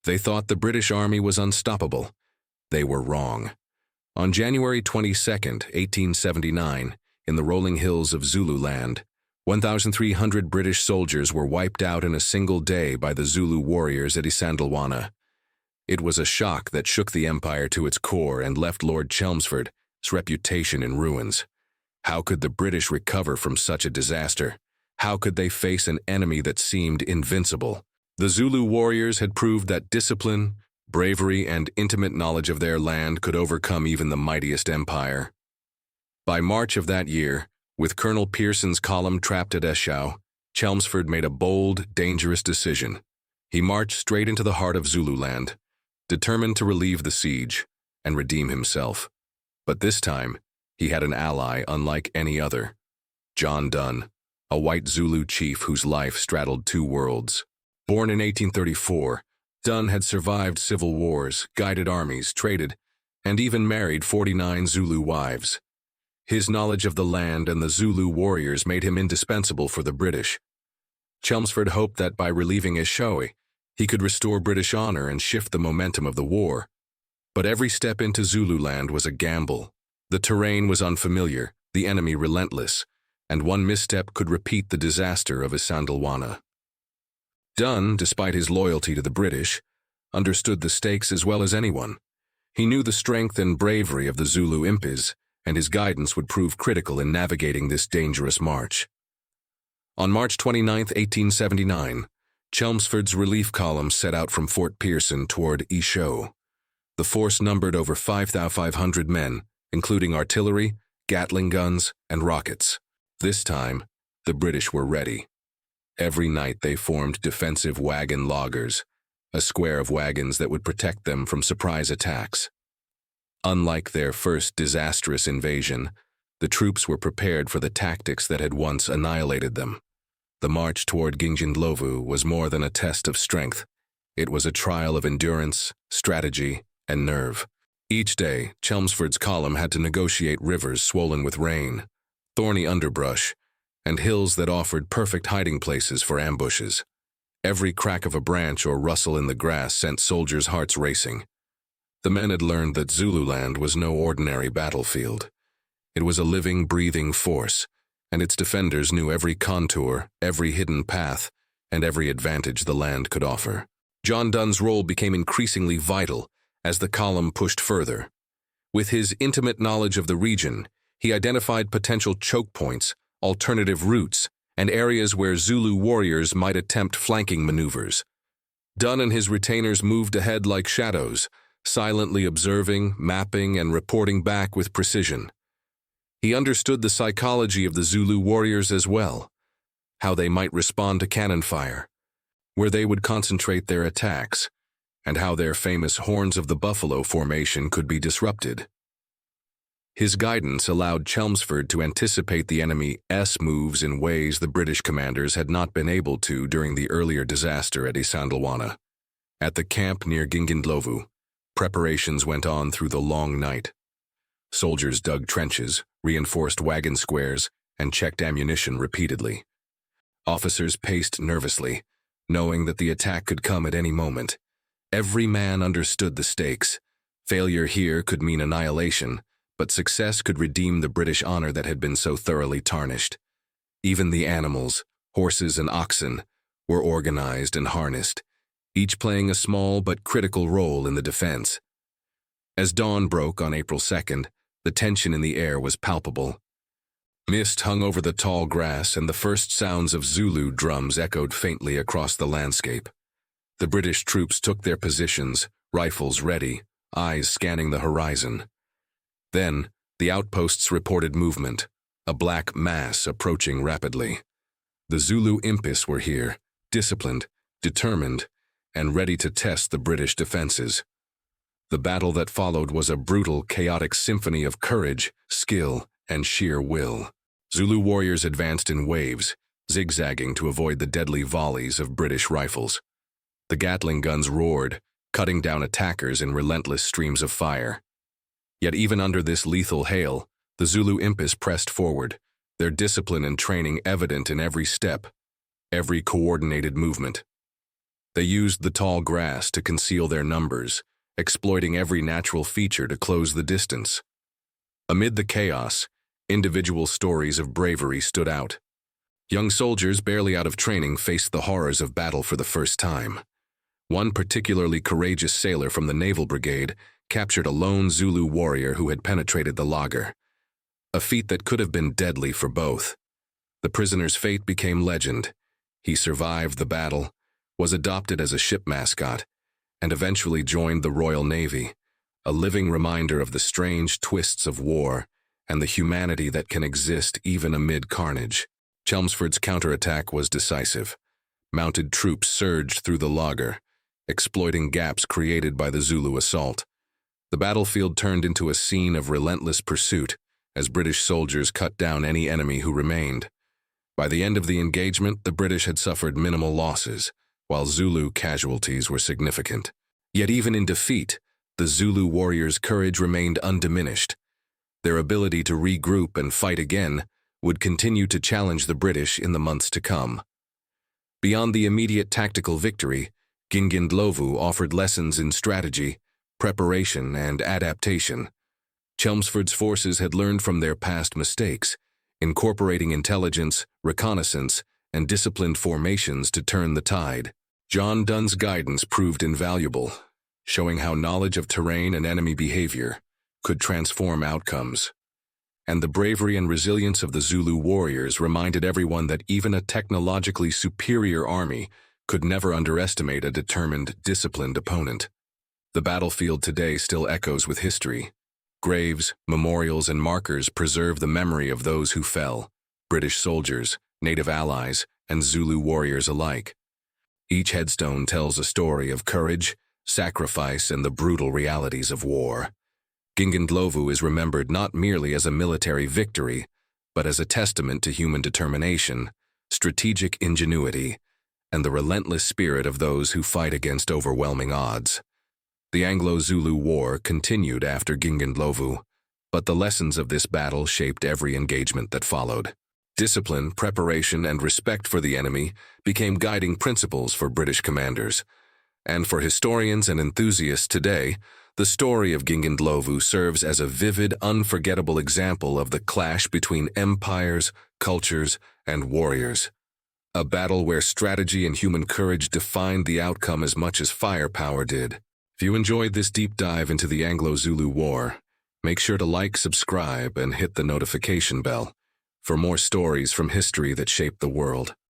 They thought the British Army was unstoppable. They were wrong. On January 22, 1879, in the rolling hills of Zululand, 1,300 British soldiers were wiped out in a single day by the Zulu warriors at Isandlwana. It was a shock that shook the empire to its core and left Lord Chelmsford's reputation in ruins. How could the British recover from such a disaster? How could they face an enemy that seemed invincible? The Zulu warriors had proved that discipline, bravery, and intimate knowledge of their land could overcome even the mightiest empire. By March of that year, with Colonel Pearson's column trapped at Eshowe, Chelmsford made a bold, dangerous decision. He marched straight into the heart of Zululand, determined to relieve the siege and redeem himself. But this time, he had an ally unlike any other: John Dunn, a white Zulu chief whose life straddled two worlds. Born in 1834, Dunn had survived civil wars, guided armies, traded, and even married 49 Zulu wives. His knowledge of the land and the Zulu warriors made him indispensable for the British. Chelmsford hoped that by relieving Eshowe, he could restore British honor and shift the momentum of the war. But every step into Zululand was a gamble. The terrain was unfamiliar, the enemy relentless, and one misstep could repeat the disaster of Isandlwana. Dunn, despite his loyalty to the British, understood the stakes as well as anyone. He knew the strength and bravery of the Zulu impis, and his guidance would prove critical in navigating this dangerous march. On March 29, 1879, Chelmsford's relief column set out from Fort Pearson toward Eshowe. The force numbered over 5,500 men, including artillery, Gatling guns, and rockets. This time, the British were ready. Every night they formed defensive wagon loggers, a square of wagons that would protect them from surprise attacks. Unlike their first disastrous invasion, the troops were prepared for the tactics that had once annihilated them. The march toward Gingindlovu was more than a test of strength. It was a trial of endurance, strategy, and nerve. Each day, Chelmsford's column had to negotiate rivers swollen with rain, thorny underbrush, and hills that offered perfect hiding places for ambushes. Every crack of a branch or rustle in the grass sent soldiers' hearts racing. The men had learned that Zululand was no ordinary battlefield. It was a living, breathing force, and its defenders knew every contour, every hidden path, and every advantage the land could offer. John Dunn's role became increasingly vital as the column pushed further. With his intimate knowledge of the region, he identified potential choke points, alternative routes, and areas where Zulu warriors might attempt flanking maneuvers. Dunn and his retainers moved ahead like shadows, silently observing, mapping, and reporting back with precision. He understood the psychology of the Zulu warriors as well, how they might respond to cannon fire, where they would concentrate their attacks, and how their famous Horns of the Buffalo formation could be disrupted. His guidance allowed Chelmsford to anticipate the enemy's moves in ways the British commanders had not been able to during the earlier disaster at Isandlwana. At the camp near Gingindlovu, preparations went on through the long night. Soldiers dug trenches, reinforced wagon squares, and checked ammunition repeatedly. Officers paced nervously, knowing that the attack could come at any moment. Every man understood the stakes. Failure here could mean annihilation, but success could redeem the British honor that had been so thoroughly tarnished. Even the animals, horses and oxen, were organized and harnessed, each playing a small but critical role in the defense. As dawn broke on April 2nd, the tension in the air was palpable. Mist hung over the tall grass, and the first sounds of Zulu drums echoed faintly across the landscape. The British troops took their positions, rifles ready, eyes scanning the horizon. Then, the outposts reported movement, a black mass approaching rapidly. The Zulu impis were here, disciplined, determined, and ready to test the British defenses. The battle that followed was a brutal, chaotic symphony of courage, skill, and sheer will. Zulu warriors advanced in waves, zigzagging to avoid the deadly volleys of British rifles. The Gatling guns roared, cutting down attackers in relentless streams of fire. Yet even under this lethal hail, the Zulu impis pressed forward, their discipline and training evident in every step, every coordinated movement. They used the tall grass to conceal their numbers, exploiting every natural feature to close the distance. Amid the chaos, individual stories of bravery stood out. Young soldiers barely out of training faced the horrors of battle for the first time. One particularly courageous sailor from the Naval Brigade captured a lone Zulu warrior who had penetrated the laager, a feat that could have been deadly for both. The prisoner's fate became legend. He survived the battle, was adopted as a ship mascot, and eventually joined the Royal Navy, a living reminder of the strange twists of war and the humanity that can exist even amid carnage. Chelmsford's counterattack was decisive. Mounted troops surged through the laager, exploiting gaps created by the Zulu assault. The battlefield turned into a scene of relentless pursuit as British soldiers cut down any enemy who remained. By the end of the engagement, the British had suffered minimal losses, while Zulu casualties were significant. Yet even in defeat, the Zulu warriors' courage remained undiminished. Their ability to regroup and fight again would continue to challenge the British in the months to come. Beyond the immediate tactical victory, Gingindlovu offered lessons in strategy, preparation, and adaptation. Chelmsford's forces had learned from their past mistakes, incorporating intelligence, reconnaissance, and disciplined formations to turn the tide. John Dunn's guidance proved invaluable, showing how knowledge of terrain and enemy behavior could transform outcomes. And the bravery and resilience of the Zulu warriors reminded everyone that even a technologically superior army could never underestimate a determined, disciplined opponent. The battlefield today still echoes with history. Graves, memorials, and markers preserve the memory of those who fell, British soldiers, native allies, and Zulu warriors alike. Each headstone tells a story of courage, sacrifice, and the brutal realities of war. Gingindlovu is remembered not merely as a military victory, but as a testament to human determination, strategic ingenuity, and the relentless spirit of those who fight against overwhelming odds. The Anglo-Zulu War continued after Gingindlovu, but the lessons of this battle shaped every engagement that followed. Discipline, preparation, and respect for the enemy became guiding principles for British commanders. And for historians and enthusiasts today, the story of Gingindlovu serves as a vivid, unforgettable example of the clash between empires, cultures, and warriors. A battle where strategy and human courage defined the outcome as much as firepower did. If you enjoyed this deep dive into the Anglo-Zulu War, make sure to like, subscribe, and hit the notification bell for more stories from history that shaped the world.